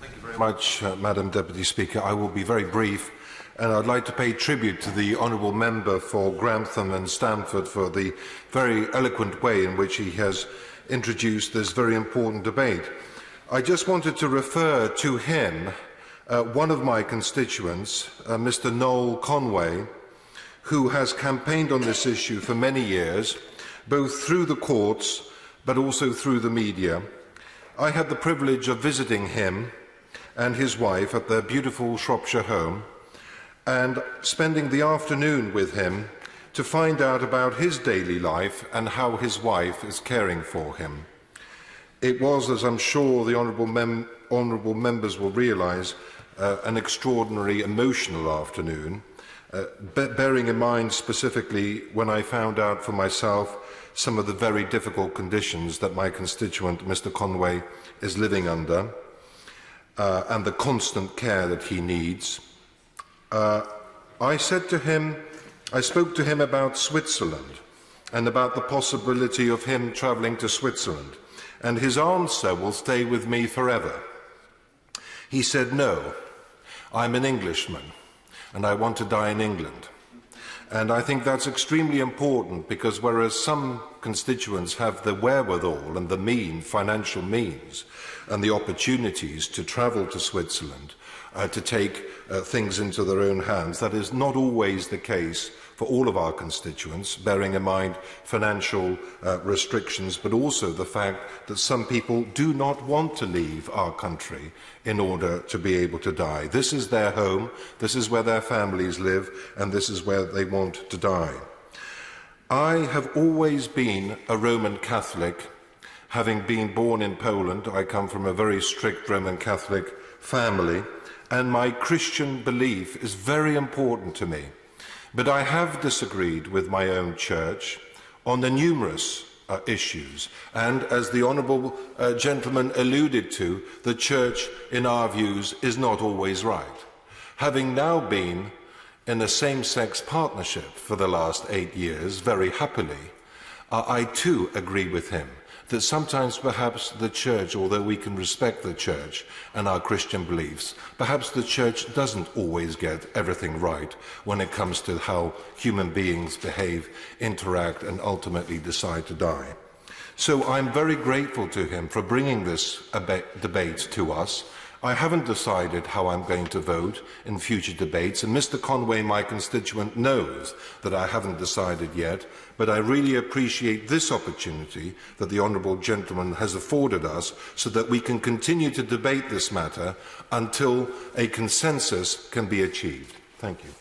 Thank you very much, Madam Deputy Speaker. I will be very brief, and I'd like to pay tribute to the Honourable Member for Grantham and Stamford for the very eloquent way in which he has introduced this very important debate. I just wanted to refer to him, one of my constituents, Mr. Noel Conway, who has campaigned on this issue for many years, both through the courts but also through the media. I had the privilege of visiting him and his wife at their beautiful Shropshire home and spending the afternoon with him to find out about his daily life and how his wife is caring for him. It was, as I'm sure the honourable members will realise, an extraordinary emotional afternoon, bearing in mind specifically when I found out for myself some of the very difficult conditions that my constituent, Mr. Conway, is living under, and the constant care that he needs. I spoke to him about Switzerland and about the possibility of him travelling to Switzerland, and his answer will stay with me forever. He said, "No, I'm an Englishman and I want to die in England." And I think that's extremely important, because whereas some constituents have the wherewithal and the financial means and the opportunities to travel to Switzerland, to take things into their own hands, that is not always the case for all of our constituents, bearing in mind financial restrictions, but also the fact that some people do not want to leave our country in order to be able to die. This is their home, this is where their families live, and this is where they want to die. I have always been a Roman Catholic. Having been born in Poland, I come from a very strict Roman Catholic family, and my Christian belief is very important to me. But I have disagreed with my own church on the numerous issues, and as the honourable gentleman alluded to, the church, in our views, is not always right. Having now been in a same-sex partnership for the last 8 years, very happily, I too agree with him that sometimes perhaps the church, although we can respect the church and our Christian beliefs, perhaps the church doesn't always get everything right when it comes to how human beings behave, interact, and ultimately decide to die. So I'm very grateful to him for bringing this debate to us. I haven't decided how I'm going to vote in future debates, and Mr. Conway, my constituent, knows that I haven't decided yet, but I really appreciate this opportunity that the honourable gentleman has afforded us so that we can continue to debate this matter until a consensus can be achieved. Thank you.